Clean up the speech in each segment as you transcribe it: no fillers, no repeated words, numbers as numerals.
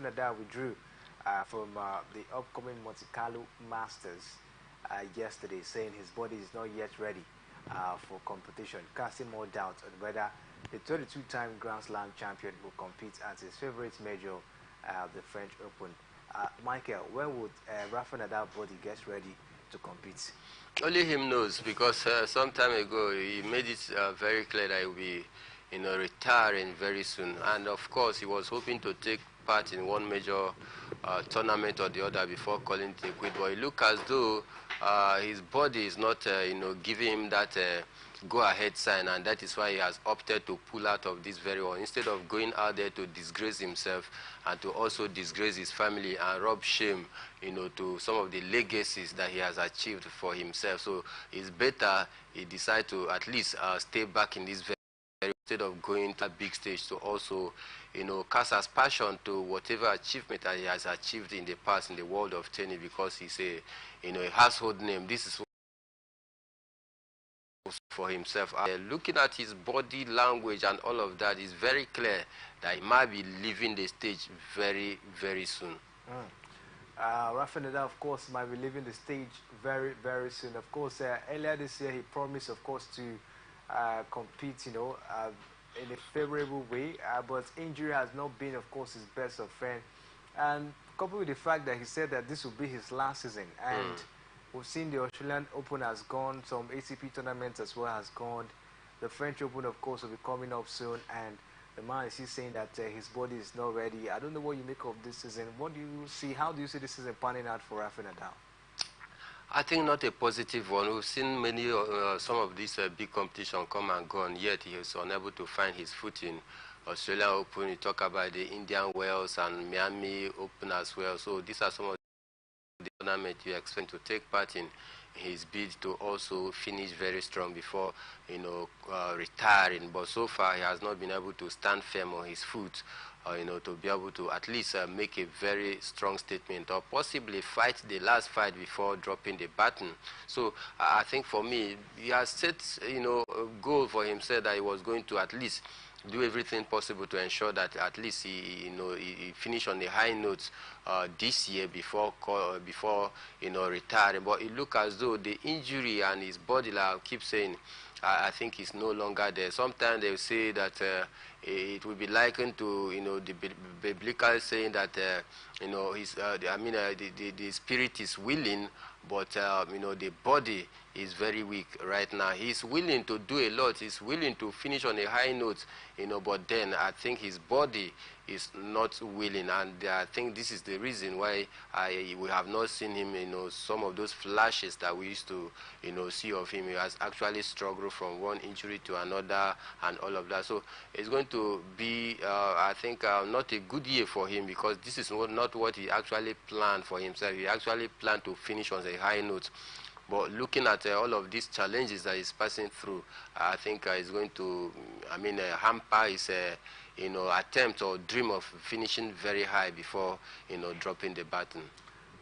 Nadal withdrew from the upcoming Monte Carlo Masters yesterday, saying his body is not yet ready for competition, casting more doubt on whether the 22-time Grand Slam champion will compete at his favorite major, the French Open. Michael, when would Rafa Nadal body get ready to compete? Only him knows, because some time ago he made it very clear that he will be, retiring very soon. And of course, he was hoping to take part in one major tournament or the other before calling it a quit. But it looks as though his body is not, giving him that go-ahead sign, and that is why he has opted to pull out of this very one, instead of going out there to disgrace himself and to also disgrace his family and rub shame, to some of the legacies that he has achieved for himself. So it's better he decide to at least stay back in this very, instead of going to a big stage to also, cast his passion to whatever achievement that he has achieved in the past in the world of tennis, because he's a household name. This is for himself. Looking at his body language and all of that, is very clear that he might be leaving the stage very, very soon. Rafa Nadal, of course, might be leaving the stage very, very soon. Of course, earlier this year he promised, of course, to compete, in a favorable way, but injury has not been, of course, his best of friend. And coupled with the fact that he said that this will be his last season, and we've seen the Australian Open has gone, some ATP tournaments as well has gone. The French Open, of course, will be coming up soon, and the man is still saying that his body is not ready. I don't know what you make of this season. What do you see? How do you see this season panning out for Rafa Nadal? I think not a positive one. We've seen many, some of these big competitions come and gone, yet he is unable to find his footing. Australian Open, you talk about the Indian Wells and Miami Open as well. So these are some of the tournament you expect to take part in his bid to also finish very strong before retiring. But so far he has not been able to stand firm on his foot, to be able to at least make a very strong statement, or possibly fight the last fight before dropping the baton. So I think for me, he has set a goal for himself that he was going to at least do everything possible to ensure that at least he finish on the high notes this year before retiring. But it looks as though the injury and his body, like I keep saying, I think is no longer there. Sometimes they will say that it will be likened to the biblical saying that the spirit is willing, but the body is very weak right now. He's willing to do a lot. He's willing to finish on a high note, but then I think his body is not willing, and I think this is the reason why we have not seen him, some of those flashes that we used to, see of him. He has actually struggled from one injury to another and all of that. So it's going to be, I think, not a good year for him, because this is not what he actually planned for himself. He actually planned to finish on a high note. But looking at all of these challenges that he's passing through, I think it's going to, hamper his, attempt or dream of finishing very high before, dropping the baton.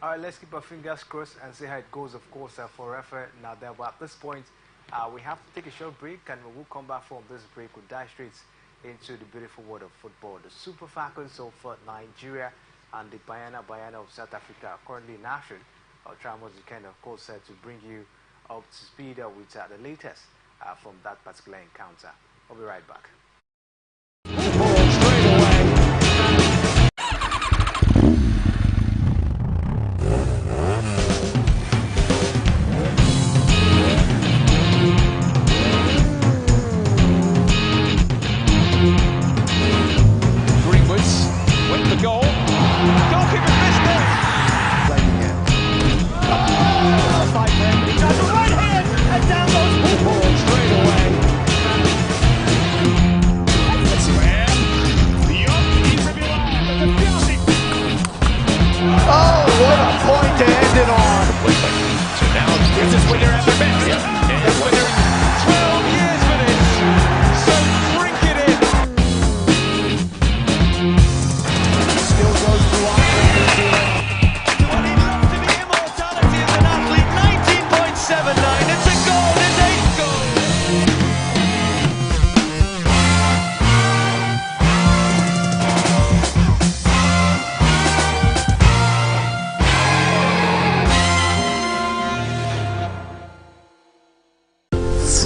All right, let's keep our fingers crossed and see how it goes, of course, for Rafa Nadal. But at this point, we have to take a short break, and when we'll come back from this break, we'll dive straight into the beautiful world of football. The Super Falcons of Nigeria and the Bayana of South Africa are currently in action. I'll try as you can, of course, to bring you up to speed with the latest from that particular encounter. I'll be right back. Greenwoods went for goal. Goalkeeper missed it. He does a right hand and down goes Paul straight away. Oh, what a point to end it on. So now this is when they're at their best. That's when they're 12 years for this. So drink it in. Still goes to Arthur. What he loves to be immortality as an athlete. 19.79. It's a goal. It's 8 goals.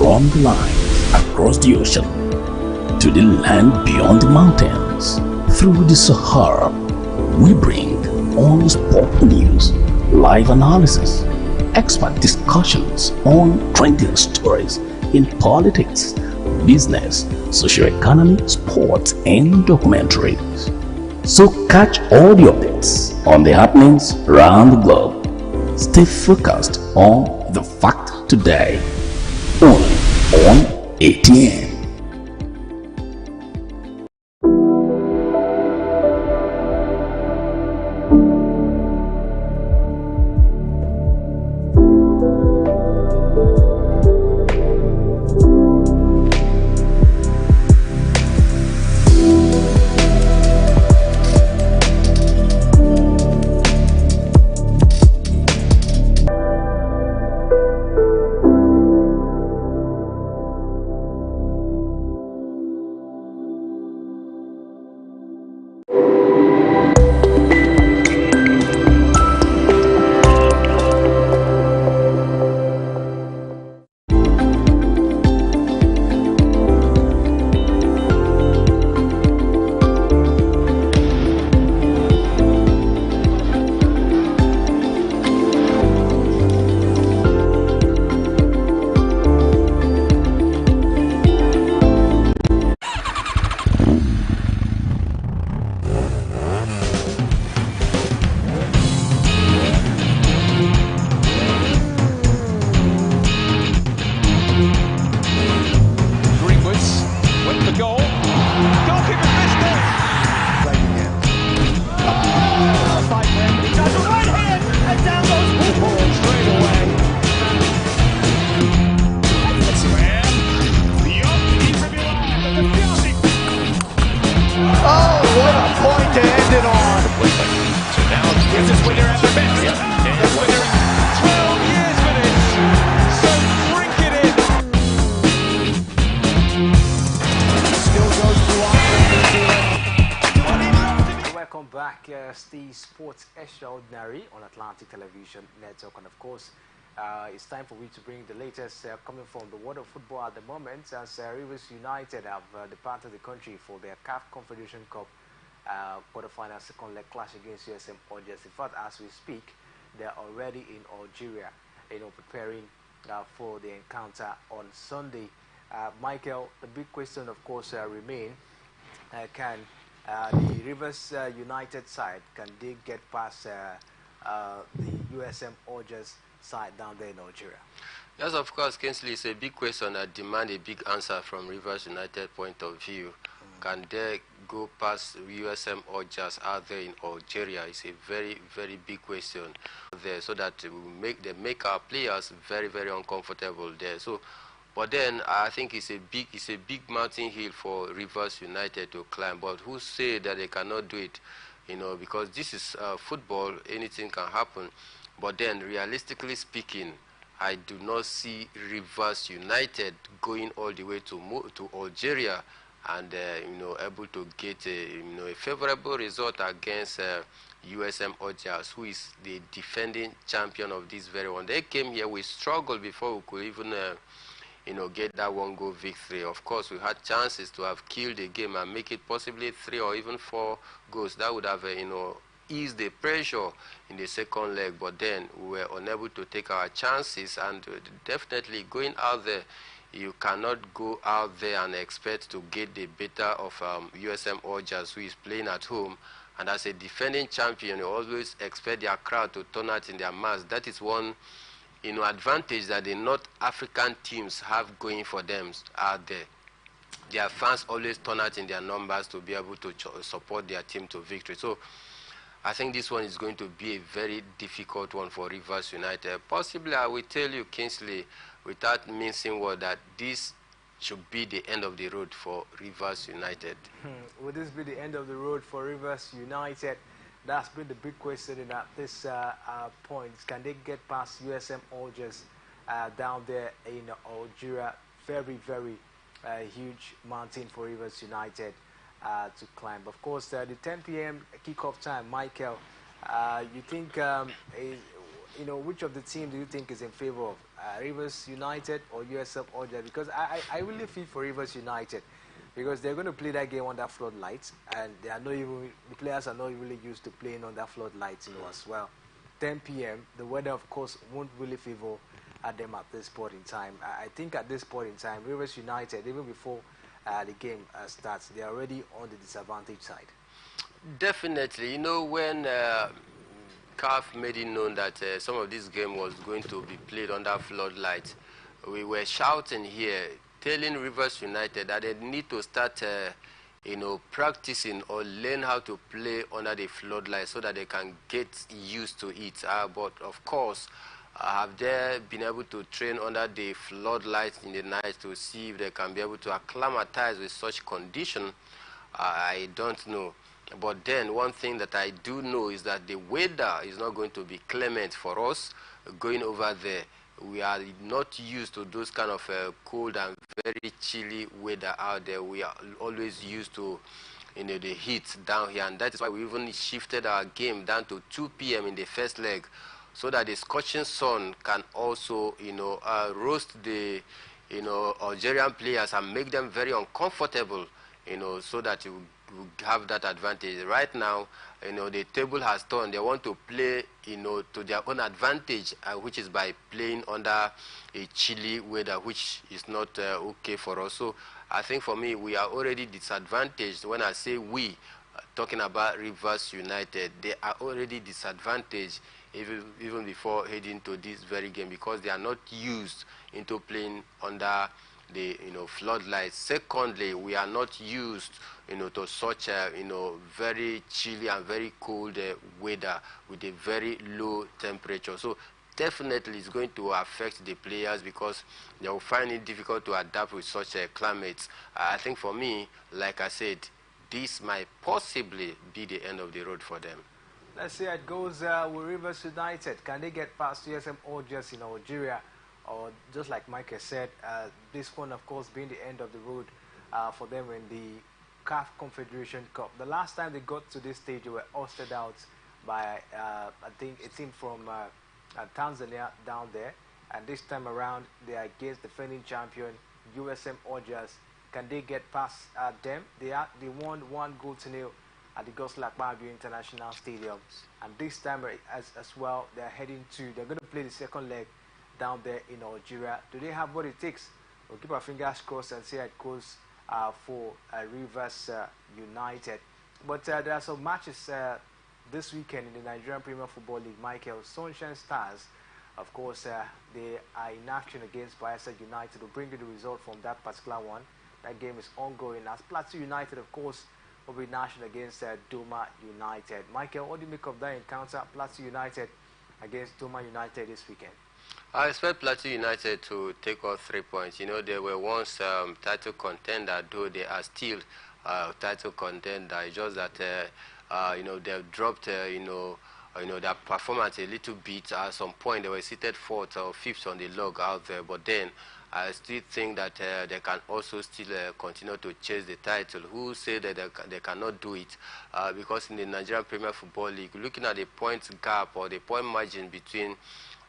from the lines across the ocean to the land beyond the mountains. Through the Sahara, we bring on sport news, live analysis, expert discussions on trending stories in politics, business, socio-economy, sports, and documentaries. So catch all the updates on the happenings around the globe. Stay focused on the fact today, only on ATN. The Sports Extraordinary on Atlantic Television Network, and of course it's time for me to bring the latest coming from the world of football at the moment, as Rivers United have departed the country for their CAF Confederation Cup quarterfinal second leg clash against USM Algiers. In fact, as we speak, they're already in Algeria, preparing for the encounter on Sunday. Michael, the big question of course remain, can the Rivers United side, can they get past the USM Algiers side down there in Algeria? Yes, of course, Kingsley, it's a big question that demands a big answer from Rivers United point of view. Can they go past USM Algiers out there in Algeria? It's a very, very big question there, so that they make our players very, very uncomfortable there. So, but then I think it's a big mountain hill for Rivers United to climb. But who say that they cannot do it? Because this is football, anything can happen. But then, realistically speaking, I do not see Rivers United going all the way to Algeria and able to get a favorable result against USM Algiers, who is the defending champion of this very one. They came here, we struggled before we could even get that one goal victory. Of course, we had chances to have killed the game and make it possibly 3 or even 4 goals. That would have eased the pressure in the second leg, but then we were unable to take our chances. And definitely going out there, you cannot go out there and expect to get the better of USM Algiers, who is playing at home. And as a defending champion, you always expect their crowd to turn out in their mass. That is one advantage that the North African teams have going for them out there. Their fans always turn out in their numbers to be able to support their team to victory. So I think this one is going to be a very difficult one for Rivers United. Possibly, I will tell you, Kingsley, without mincing word, that this should be the end of the road for Rivers United. Will this be the end of the road for Rivers United? That's been the big question at this point. Can they get past USM Algiers down there in Algeria? Very, very huge mountain for Rivers United to climb. Of course, the 10 p.m. kickoff time, Michael, you think which of the team do you think is in favor of Rivers United or USM Oja? Because I really feel for Rivers United because they're going to play that game under floodlights, and the players are not really used to playing under floodlights, as well. 10 p.m. The weather, of course, won't really favor them at this point in time. I think at this point in time, Rivers United, even before the game starts, they are already on the disadvantage side. Definitely. When CAF made it known that some of this game was going to be played under floodlights, we were shouting here, telling Rivers United that they need to start, practicing or learn how to play under the floodlights so that they can get used to it. But of course, have they been able to train under the floodlights in the night to see if they can be able to acclimatize with such condition? I don't know. But then one thing that I do know is that the weather is not going to be clement for us going over there. We are not used to those kind of cold and very chilly weather out there. We are always used to the heat down here, and that is why we even shifted our game down to 2 p.m. in the first leg, so that the scorching sun can also roast the Algerian players and make them very uncomfortable, so that you have that advantage. Right now, the table has turned. They want to play, to their own advantage, which is by playing under a chilly weather, which is not okay for us. So I think for me, we are already disadvantaged. When I say we, talking about Rivers United, they are already disadvantaged even before heading to this very game, because they are not used into playing under the floodlights. Secondly, we are not used to such very chilly and very cold weather with a very low temperature. So definitely it's going to affect the players because they will find it difficult to adapt with such climates. I think for me, like I said, this might possibly be the end of the road for them. Let's see how it goes with Rivers United. Can they get past USM Orjas in Algeria? Or just like Michael said, this one, of course, being the end of the road for them in the CAF Confederation Cup. The last time they got to this stage, they were ousted out by, I think, a team from Tanzania down there. And this time around, they are against defending champion USM Orjas. Can they get past them? They won 1-0 at the Goslak Barbu International Stadium. And this time as well, they're going to play the second leg down there in Algeria. Do they have what it takes? We'll keep our fingers crossed and see how it goes for Rivers United. But there are some matches this weekend in the Nigerian Premier Football League. Michael, Sunshine Stars, of course, they are in action against Bayelsa United. We'll bring you the result from that particular one. That game is ongoing. As Plateau United, of course, will be in action against Doma United. Michael, what do you make of that encounter, Plateau United against Doma United this weekend? I expect Plateau United to take all 3 points. They were once title contender, though they are still title contender. It's just that they've dropped their performance a little bit. At some point, they were seated 4th or 5th on the log out there. But then I still think that they can also still continue to chase the title. Who say that they cannot do it? Because in the Nigerian Premier Football League, looking at the points gap or the point margin between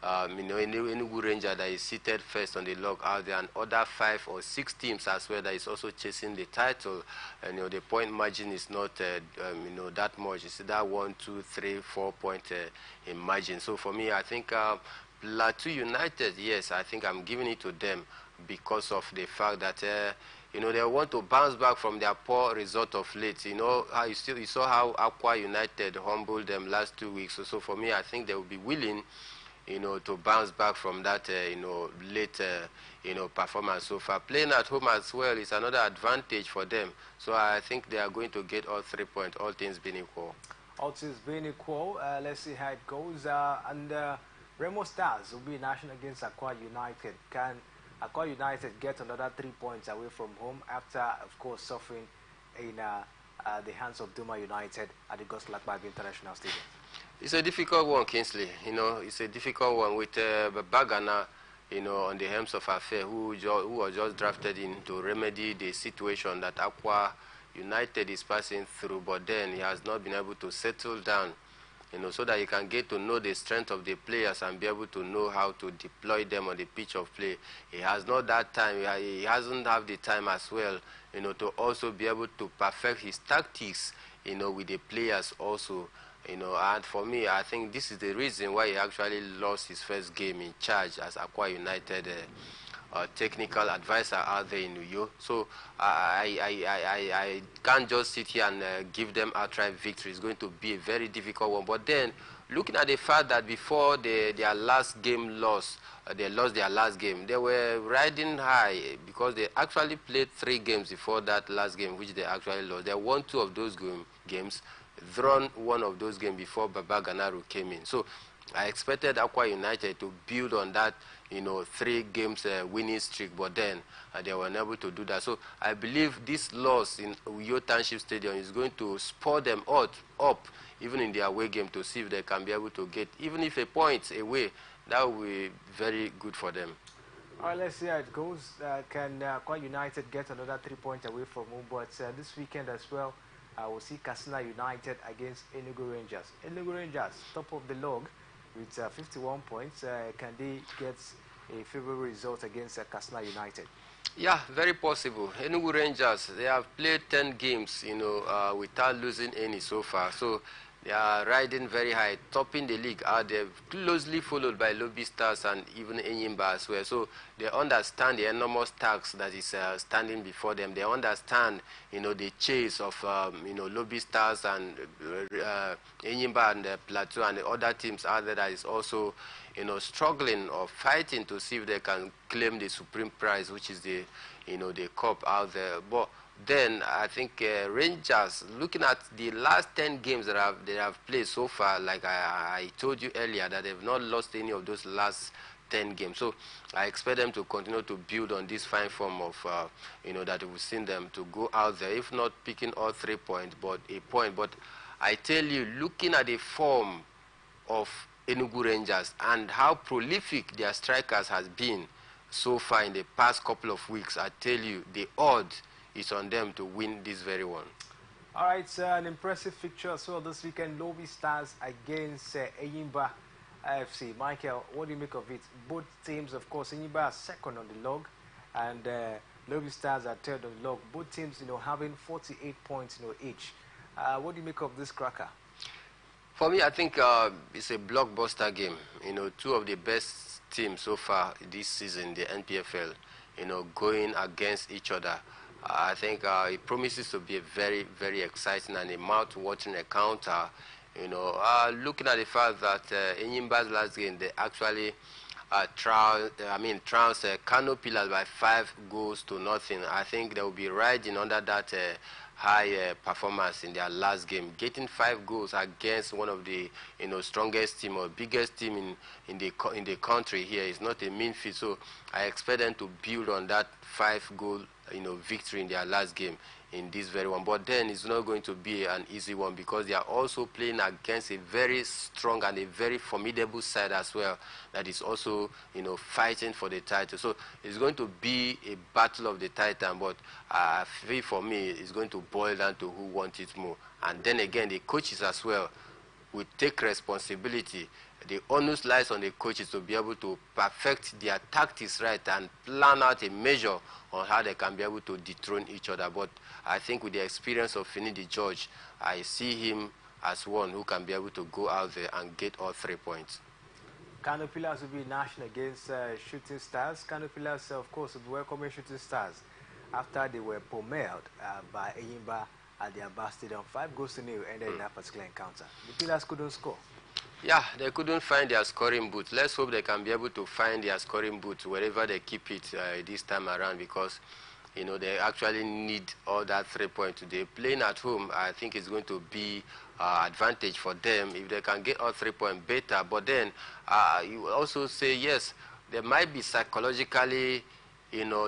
Enugu Ranger that is seated first on the log out there and other 5 or 6 teams as well that is also chasing the title, and the point margin is not that much. It's that 1, 2, 3, 4 point in margin. So for me, I think Plateau United, yes, I think I'm giving it to them because of the fact that they want to bounce back from their poor result of late. How you saw how Aqua United humbled them last 2 weeks. So for me, I think they will be willing to bounce back from that, late, performance. So far, playing at home as well is another advantage for them. So I think they are going to get all 3 points, all things being equal. All things being equal, let's see how it goes. And Remo Stars will be in action against Aqua United. Can Aqua United get another 3 points away from home after, of course, suffering in the hands of Doma United at the Goslak Barbu International Stadium? It's a difficult one, Kingsley. It's a difficult one with Bagana, on the helms of affair, who was just drafted in to remedy the situation that Aqua United is passing through, but then he has not been able to settle down, so that you can get to know the strength of the players and be able to know how to deploy them on the pitch of play. He has not that time. He hasn't have the time as well, to also be able to perfect his tactics, with the players also. And for me, I think this is the reason why he actually lost his first game in charge as Aqua United technical advisor out there in New York. So I can't just sit here and give them outright victory. It's going to be a very difficult one. But then, looking at the fact that before their last game loss, they lost their last game, they were riding high because they actually played 3 games before that last game, which they actually lost. They won 2 of those games, drawn 1 of those games before Baba Ganaru came in. So I expected Aqua United to build on that, 3 games winning streak, but then they were unable to do that. So I believe this loss in Uyo Township Stadium is going to spur them up, even in their away game, to see if they can be able to get, even if a point away, that will be very good for them. All right, let's see how it goes. Can Aqua United get another 3 points away from home? But this weekend as well, we'll see Katsina United against Enugu Rangers. Enugu Rangers, top of the log, with 51 points. Can they get a favorable result against Katsina United? Yeah, very possible. Enugu Rangers, they have played 10 games, without losing any so far. So they are riding very high, topping the league. They're closely followed by Lobby Stars and even Enyimba as well. So they understand the enormous task that is standing before them. They understand, the chase of, Lobby Stars and Enyimba and Plateau and the other teams out there that is also, struggling or fighting to see if they can claim the supreme prize, which is the, the cup out there. But then I think Rangers, looking at the last 10 games that they have played so far, like I told you earlier, that they've not lost any of those last 10 games. So I expect them to continue to build on this fine form of, that we've seen them to go out there, if not picking all 3 points, but a point. But I tell you, looking at the form of Enugu Rangers and how prolific their strikers has been so far in the past couple of weeks, I tell you, the odds is on them to win this very one. All right, an impressive fixture as well this weekend. Lobby Stars against Enyimba FC. Michael, what do you make of it? Both teams, of course, Enyimba are second on the log, and Lobby Stars are third on the log. Both teams, having 48 points, each. What do you make of this cracker? For me, I think it's a blockbuster game. 2 of the best teams so far this season, the NPFL, going against each other. I think it promises to be a very, very exciting and a mouth-watering encounter. Looking at the fact that Enyimba's last game, they actually trounced Kano Pillars by 5 goals to nothing. I think they will be riding under that high performance in their last game. Getting 5 goals against one of the strongest team or biggest team in the country here is not a mean feat. So I expect them to build on that 5-goal victory in their last game in this very one. But then it's not going to be an easy one because they are also playing against a very strong and a very formidable side as well that is also fighting for the title. So it's going to be a battle of the titan, but I feel for me it's going to boil down to who wants it more. And then again, the coaches as well will take responsibility. The onus lies on the coaches to be able to perfect their tactics right and plan out a measure on how they can be able to dethrone each other. But I think with the experience of Finidi George, I see him as one who can be able to go out there and get all 3 points. Kano Pillars will be national against Shooting Stars. Kano Pillars, of course, will be welcoming Shooting Stars after they were pommeled by Enyimba at the Aba Stadium. 5 goals to 0 ended in that particular encounter. The Pillars couldn't score. Yeah, they couldn't find their scoring booth. Let's hope they can be able to find their scoring booth wherever they keep it this time around, because they actually need all that 3 points today. Playing at home, I think it's going to be advantage for them if they can get all 3 points better. But then you also say, yes, there might be psychologically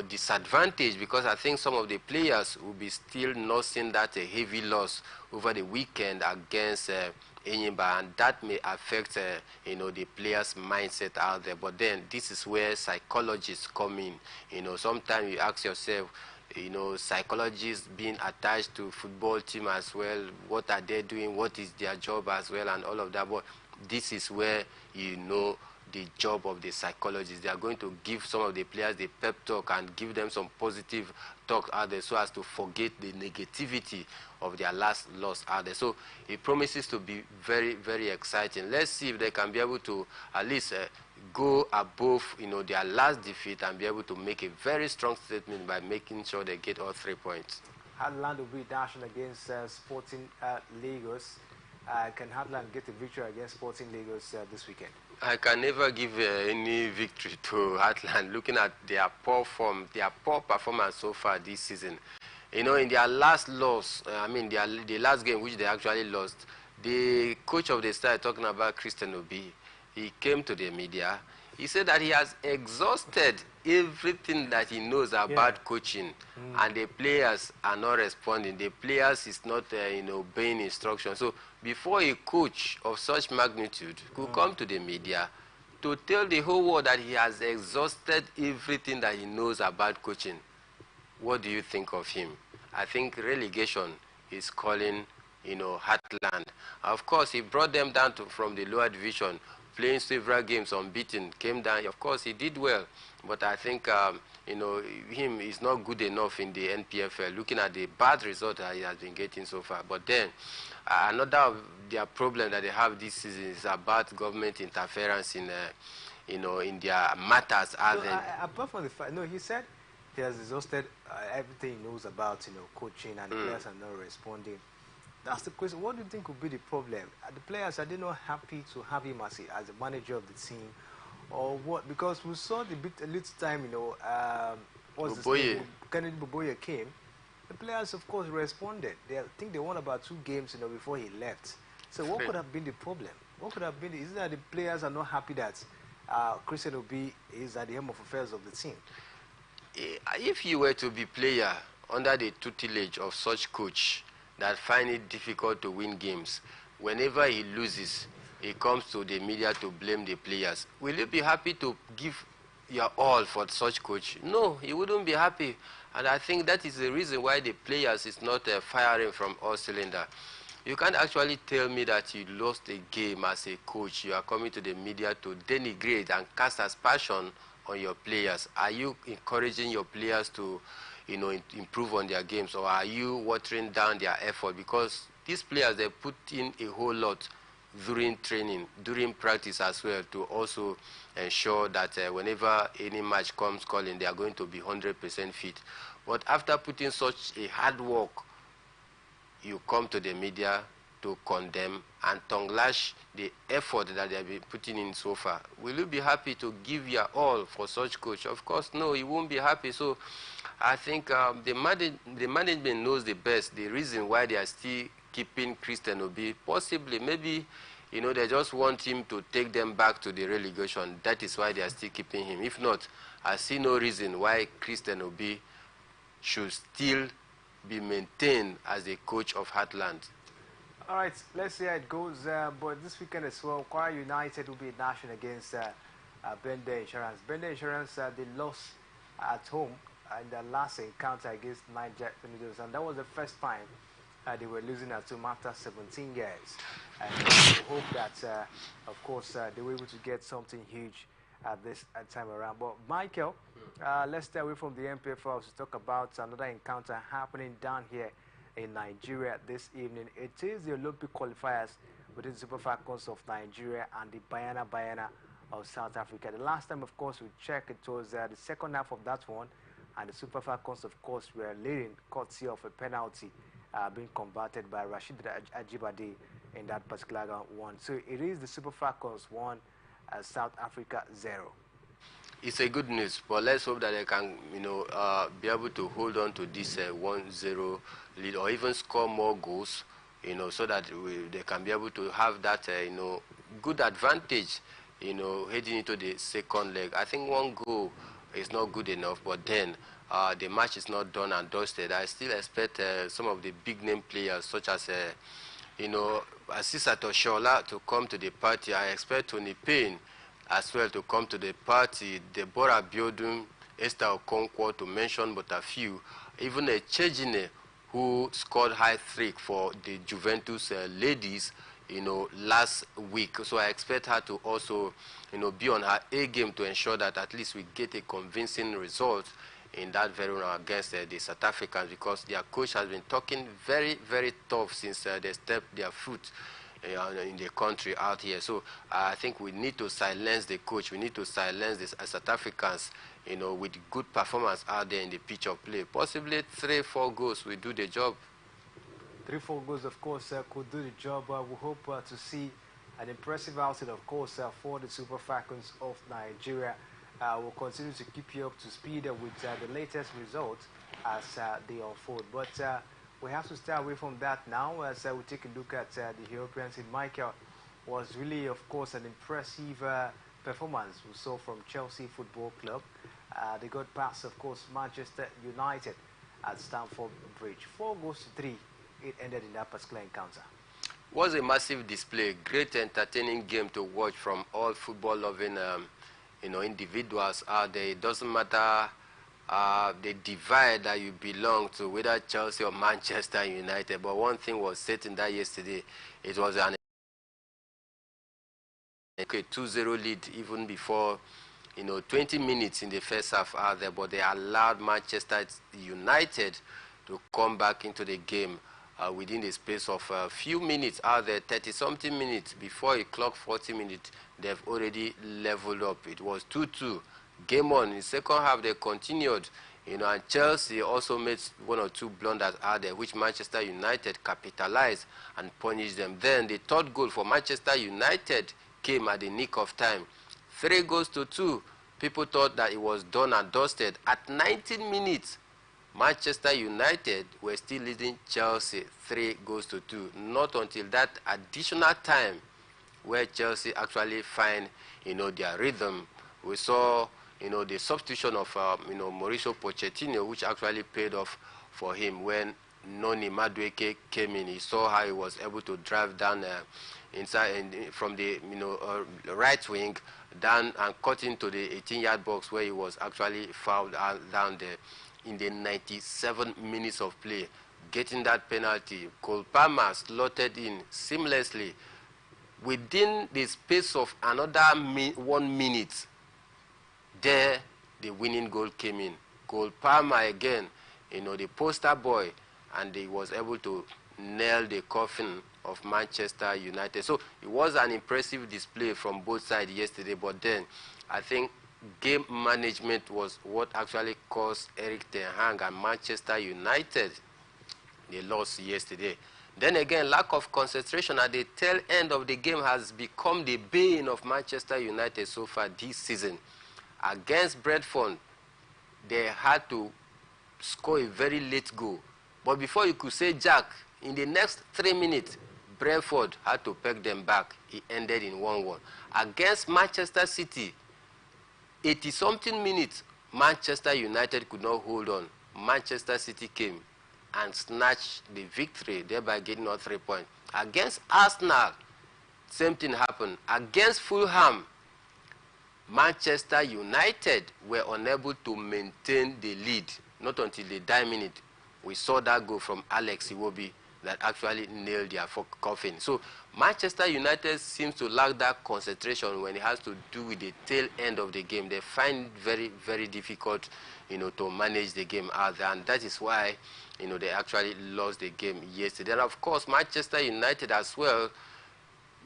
disadvantage, because I think some of the players will be still nursing that heavy loss over the weekend against Enyimba, and that may affect the players' mindset out there. But then this is where psychologists come in. Sometimes you ask yourself, psychologists being attached to football team as well. What are they doing? What is their job as well, and all of that. But this is where the job of the psychologists. They are going to give some of the players the pep talk and give them some positive talk out there so as to forget the negativity of their last loss out there. So it promises to be very, very exciting. Let's see if they can be able to at least go above, their last defeat and be able to make a very strong statement by making sure they get all 3 points. Heartland will be dashing against Sporting Lagos. Can Heartland get a victory against Sporting Lagos this weekend? I can never give any victory to Heartland. Looking at their poor form, their poor performance so far this season. In their last loss, the last game which they actually lost, the coach of the side, talking about Christian Obi, he came to the media. He said that he has exhausted everything that he knows about coaching, and the players are not responding. The players is not, obeying instructions. So before a coach of such magnitude could come to the media to tell the whole world that he has exhausted everything that he knows about coaching, what do you think of him? I think relegation is calling, Heartland. Of course, he brought them down from the lower division, playing several games unbeaten, came down. Of course, he did well, but I think, him is not good enough in the NPFL, looking at the bad result that he has been getting so far. But then, another of their problem that they have this season is about government interference in, in their matters. Apart from the fact, he said he has exhausted everything he knows about, coaching, and the players are not responding. That's the question. What do you think would be the problem? The players, are they not happy to have him as a manager of the team? Or what? Because we saw a little time, Kennedy Boboye came. The players, of course, responded. I think they won about 2 games, before he left. So what could have been the problem? What could have been? Is it that the players are not happy that Christian Obi is at the helm of affairs of the team? If you were to be player under the tutelage of such coach that find it difficult to win games, whenever he loses, he comes to the media to blame the players. Will you be happy to give your all for such coach? No, he wouldn't be happy. And I think that is the reason why the players is not firing from all cylinder. You can't actually tell me that you lost a game as a coach. You are coming to the media to denigrate and cast aspersion on your players. Are you encouraging your players to, improve on their games, or are you watering down their effort? Because these players, they put in a whole lot during training, during practice as well, to also ensure that whenever any match comes calling, they are going to be 100% fit. But after putting such a hard work, you come to the media to condemn and tongue lash the effort that they have been putting in so far. Will you be happy to give your all for such coach? Of course, no, you won't be happy. So I think the management knows the best, the reason why they are still keeping Christian Obi. Possibly, maybe, they just want him to take them back to the relegation. That is why they are still keeping him. If not, I see no reason why Christian Obi should still be maintained as the coach of Heartland. All right, let's see how it goes. But this weekend as well, Kwara United will be dashing against Bender Insurance. Bender Insurance, they lost at home in their last encounter against Niger Tornadoes, and that was the first time they were losing at home after 17 years. And we hope that, of course, they were able to get something huge at this time around. But Michael, let's stay away from the MPFL to talk about another encounter happening down here in Nigeria this evening. It is the Olympic qualifiers between the Super Falcons of Nigeria and the Bayana of South Africa. The last time, of course, we checked, it was the second half of that one, and the Super Falcons, of course, were leading courtesy of a penalty being converted by Rashid Ajibade in that particular one. So it is the Super Falcons 1, South Africa 0. It's a good news, but let's hope that they can, be able to hold on to this 1-0 lead, or even score more goals, so that they can be able to have that, good advantage, heading into the second leg. I think 1 goal is not good enough, but then the match is not done and dusted. I still expect some of the big-name players, such as, Asisa Toshola, to come to the party. I expect Tony Payne as well to come to the party, Deborah Biodun, Esther Okonkwo, to mention but a few. even a Chejine who scored hat-trick for the Juventus ladies, last week. So I expect her to also, be on her A game to ensure that at least we get a convincing result in that very round against the South Africans, because their coach has been talking very, very tough since they stepped their foot in the country out here. So I think we need to silence the coach. We need to silence the South Africans, with good performance out there in the pitch of play. Possibly 3-4 goals will do the job. 3-4 goals, of course, could do the job. We hope to see an impressive outing, of course, for the Super Falcons of Nigeria. We'll continue to keep you up to speed with the latest results as they unfold. But we have to stay away from that now as we take a look at the European team. Michael, was really, of course, an impressive performance we saw from Chelsea Football Club. They got past, of course, Manchester United at Stamford Bridge. 4-3, it ended in that particular encounter. Was a massive display, great entertaining game to watch from all football-loving individuals out there. It doesn't matter the divide that you belong to, whether Chelsea or Manchester United. But one thing was certain that yesterday, it was an 2-0 lead even before 20 minutes in the first half out there. But they allowed Manchester United to come back into the game within the space of a few minutes out there, 30-something minutes. Before it clocked 40 minutes, they've already leveled up. It was 2-2. Game on. In the second half, they continued, and Chelsea also made one or two blunders out there, which Manchester United capitalized and punished them. Then the third goal for Manchester United came at the nick of time. 3-2. People thought that it was done and dusted. At 19 minutes, Manchester United were still leading Chelsea 3-2. Not until that additional time where Chelsea actually find, their rhythm. We saw, the substitution of, Mauricio Pochettino, which actually paid off for him when Noni Madueke came in. He saw how he was able to drive down inside from the, right wing down and cut into the 18-yard box where he was actually fouled down there in the 97 minutes of play, getting that penalty. Cole Palmer slotted in seamlessly. Within the space of another 1 minute, there the winning goal came in. Cole Palmer again, the poster boy, and he was able to nail the coffin of Manchester United. So it was an impressive display from both sides yesterday, but then I think game management was what actually caused Erik ten Hag and Manchester United the loss yesterday. Then again, lack of concentration at the tail end of the game has become the bane of Manchester United so far this season. Against Brentford, they had to score a very late goal. But before you could say Jack, in the next 3 minutes, Brentford had to peg them back. It ended in 1-1. Against Manchester City, 80-something minutes, Manchester United could not hold on. Manchester City came and snatched the victory, thereby getting all 3 points. Against Arsenal, same thing happened. Against Fulham, Manchester United were unable to maintain the lead. Not until the dying minute, we saw that goal from Alex Iwobi that actually nailed their coffin. So Manchester United seems to lack that concentration when it has to do with the tail end of the game. They find it very, very difficult, to manage the game out there, and that is why, they actually lost the game yesterday. And of course, Manchester United as well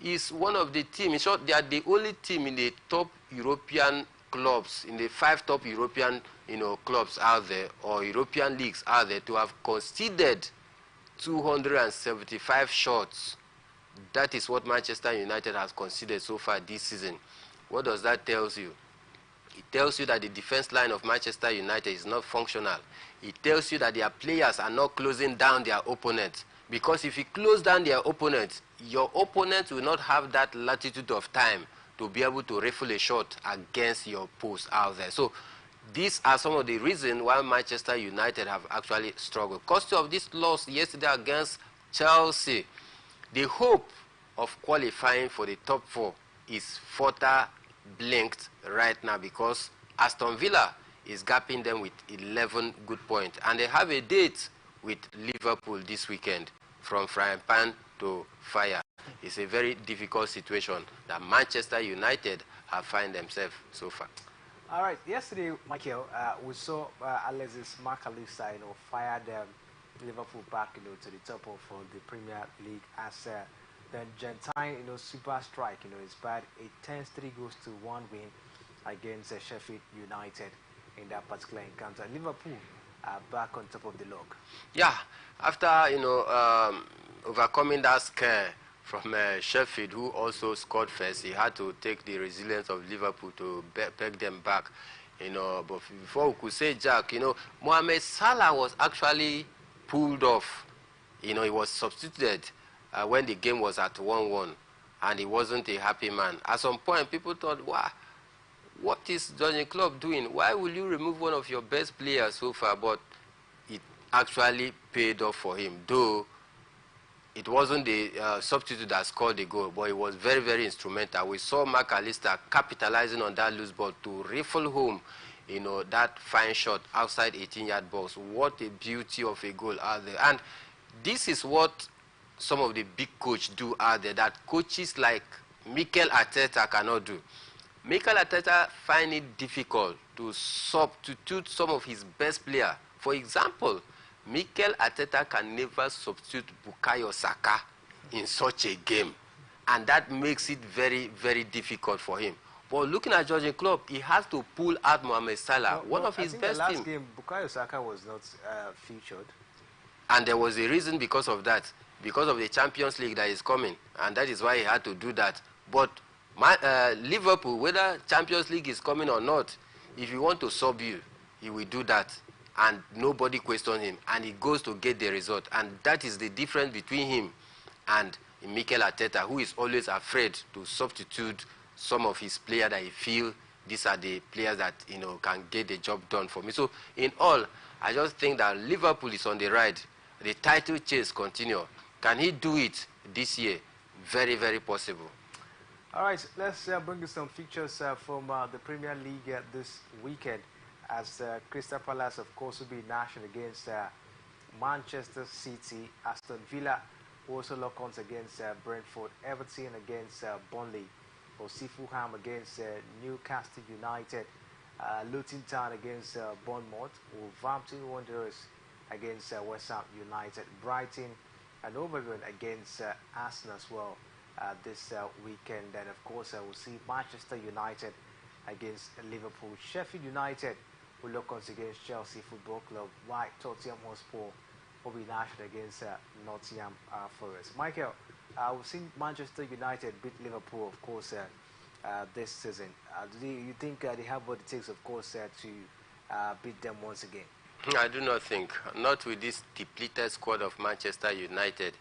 is one of the teams. In short, they are the only team in the top European clubs, in the 5 top European, clubs out there, or European leagues out there, to have conceded 275 shots. That is what Manchester United has conceded so far this season. What does that tell you? It tells you that the defense line of Manchester United is not functional. It tells you that their players are not closing down their opponents. Because if you close down their opponents, your opponents will not have that latitude of time to be able to rifle a shot against your post out there. So these are some of the reasons why Manchester United have actually struggled. Cost of this loss yesterday against Chelsea, the hope of qualifying for the top 4 is further blinked right now, because Aston Villa is gapping them with 11 good points. And they have a date with Liverpool this weekend, from frying pan to fire. It's a very difficult situation that Manchester United have found themselves so far. All right, yesterday, Michael, we saw Alexis McAllister, fired Liverpool back, to the top of the Premier League as the Argentine, super strike, inspired a 10-3-1 win against Sheffield United in that particular encounter. Liverpool are back on top of the log. Yeah, after overcoming that scare from Sheffield, who also scored first, he had to take the resilience of Liverpool to peg them back. But before we could say Jack, Mohamed Salah was actually pulled off. He was substituted when the game was at 1-1, and he wasn't a happy man. At some point, people thought, wow, what is Jurgen Klopp doing? Why will you remove one of your best players so far? But it actually paid off for him, though it wasn't the substitute that scored the goal, but it was very, very instrumental. We saw McAllister capitalizing on that loose ball to rifle home, that fine shot outside 18-yard box. What a beauty of a goal out there. And this is what some of the big coaches do out there that coaches like Mikel Arteta cannot do. Mikel Arteta find it difficult to substitute some of his best players. For example, Mikel Arteta can never substitute Bukayo Saka in such a game. And that makes it very, very difficult for him. But looking at Jurgen Klopp, he has to pull out Mohamed Salah, one of his best team. team. Last game, Bukayo Saka was not featured. And there was a reason because of that, because of the Champions League that is coming. And that is why he had to do that. But Liverpool, whether Champions League is coming or not, if you want to sub you, he will do that. And nobody questions him. And he goes to get the result. And that is the difference between him and Mikel Arteta, who is always afraid to substitute some of his players that he feel these are the players that can get the job done for me. So in all, I just think that Liverpool is on the ride. The title chase continue. Can he do it this year? Very, very possible. All right, let's bring you some features from the Premier League this weekend, as Crystal Palace, of course, will be in action against Manchester City. Aston Villa also lock on against Brentford. Everton against Burnley. Fulham against Newcastle United. Luton Town against Bournemouth. Wolverhampton Wanderers against West Ham United. Brighton and Overhampton against Arsenal as well this weekend. And of course, we'll see Manchester United against Liverpool. Sheffield United will look on against Chelsea Football Club. White Tottenham Hotspur will be in action against Nottingham Forest. Michael, we've seen Manchester United beat Liverpool, of course, this season. Do you think they have what it takes, of course, to beat them once again? I do not think. Not with this depleted squad of Manchester United.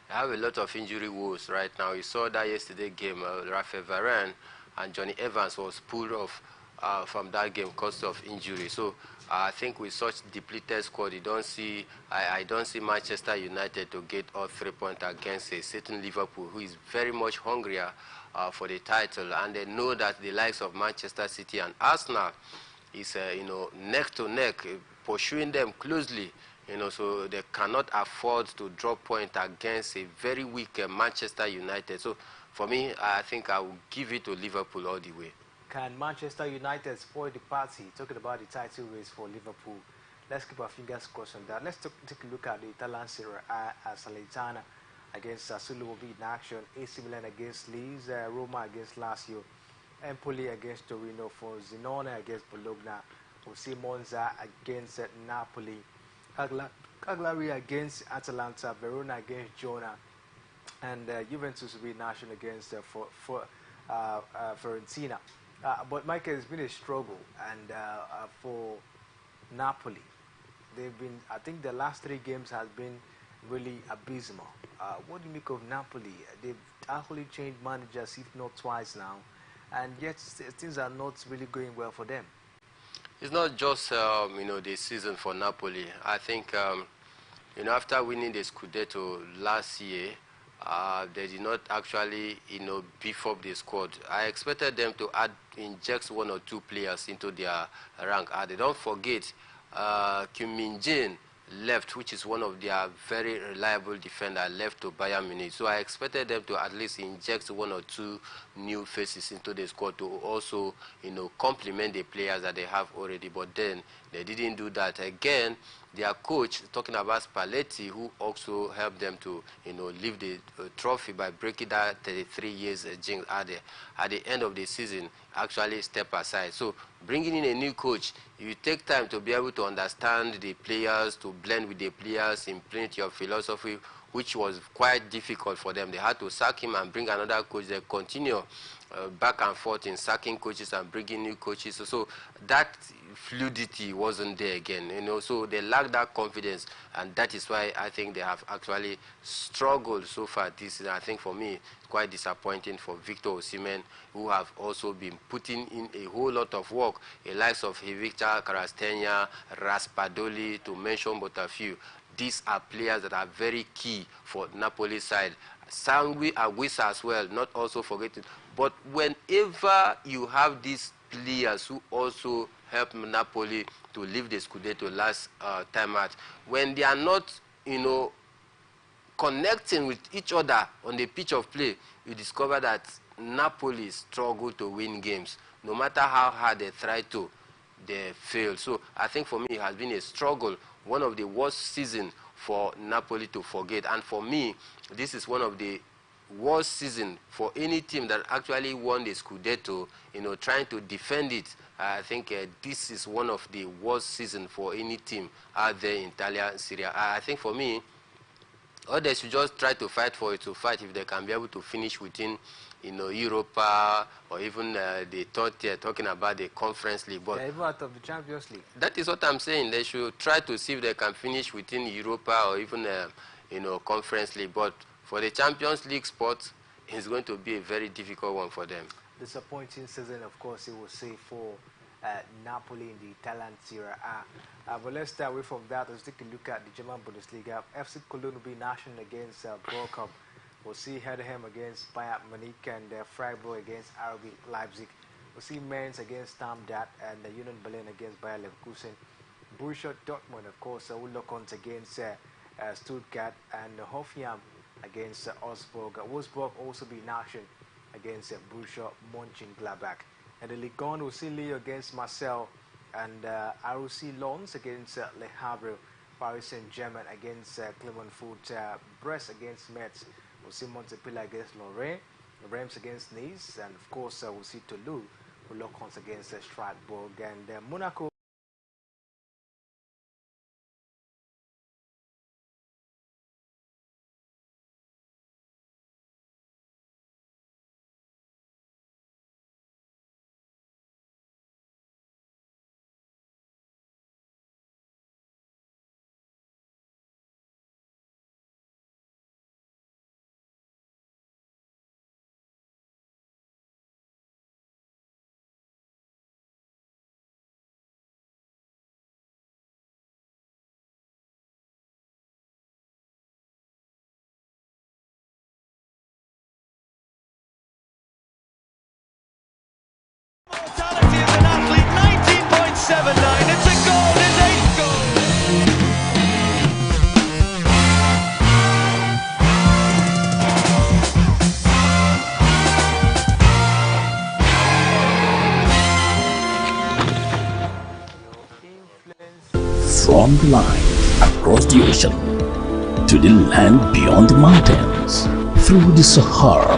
They have a lot of injury woes right now. You saw that yesterday game, Raphael Varane and Johnny Evans was pulled off from that game because of injury. So I think with such depleted squad, I don't see Manchester United to get all 3 points against a certain Liverpool, who is very much hungrier for the title. And they know that the likes of Manchester City and Arsenal is neck to neck, pursuing them closely. So they cannot afford to drop points against a very weak Manchester United. So for me, I think I will give it to Liverpool all the way. Can Manchester United spoil the party? Talking about the title race for Liverpool, let's keep our fingers crossed on that. Let's take a look at the Italian Serie A. Salernitana against Sassuolo will be in action. AC Milan against Leeds, Roma against Lazio, Empoli against Torino, Frosinone against Bologna, we'll see Monza against Napoli, Cagliari against Atalanta, Verona against Genoa, and Juventus will be in action against Fiorentina. But Michael, it's been a struggle, and for Napoli, they've been, I think the last 3 games has been really abysmal. What do you make of Napoli? They've actually changed managers, if not twice now, and yet things are not really going well for them. It's not just the season for Napoli. I think after winning the Scudetto last year, they did not actually, beef up the squad. I expected them to inject one or two players into their rank. They don't forget Kim Min-jin left, which is one of their very reliable defender, left to Bayern Munich. So I expected them to at least inject one or two new faces into the squad to also, complement the players that they have already. But then they didn't do that. Again, their coach, talking about Spalletti, who also helped them to, lift the trophy by breaking that 33 years jinx at the end of the season, actually step aside. So bringing in a new coach, you take time to be able to understand the players, to blend with the players, implement your philosophy, which was quite difficult for them. They had to sack him and bring another coach. They continue back and forth in sacking coaches and bringing new coaches. So that fluidity wasn't there again, so they lacked that confidence, and that is why I think they have actually struggled so far this season. I think for me, it's quite disappointing for Victor Osimhen, who have also been putting in a whole lot of work, the likes of Victor Kvaratskhelia, Raspadori, to mention but a few. These are players that are very key for Napoli side. Sangui Aguisa as well, not also forgetting. But whenever you have these players who also help Napoli to lift the Scudetto last time out, when they are not, connecting with each other on the pitch of play, you discover that Napoli struggle to win games. No matter how hard they try to, they fail. So I think for me, it has been a struggle, one of the worst seasons for Napoli to forget. And for me, this is one of the worst season for any team that actually won the Scudetto, trying to defend it. I think this is one of the worst season for any team out there in Italian Serie A. I think for me, or they should just try to fight for it, to fight if they can be able to finish within, Europa, or even the third tier, talking about the Conference League. But even out of the Champions League. That is what I'm saying. They should try to see if they can finish within Europa or even, Conference League. But for the Champions League spot, it's going to be a very difficult one for them. Disappointing season, of course, it will say for Napoli in the Italian Serie A. But let's start away from that. Let's take a look at the German Bundesliga. FC Cologne will be national against Bochum. We'll see Heidenheim against Bayern Munich, and Freiburg against RB Leipzig. We'll see Mainz against Darmstadt, and Union Berlin against Bayer Leverkusen. Borussia Dortmund, of course, will lock on against Stuttgart, and Hoffenheim against Augsburg. Wolfsburg also be national against Borussia Mönchengladbach. And the Ligue 1 will see Lille against Marseille, and ROC Lens against Le Havre, Paris Saint-Germain against Clermont-Foot, Brest against Metz. We'll see Montpellier against Lorient, Reims against Nice, and of course we'll see Toulouse who lock on against Strasbourg, and Monaco. Mortality as an athlete, 19.79. It's a goal, it's 8 goals. From the line across the ocean to the land beyond the mountains, through the Sahara,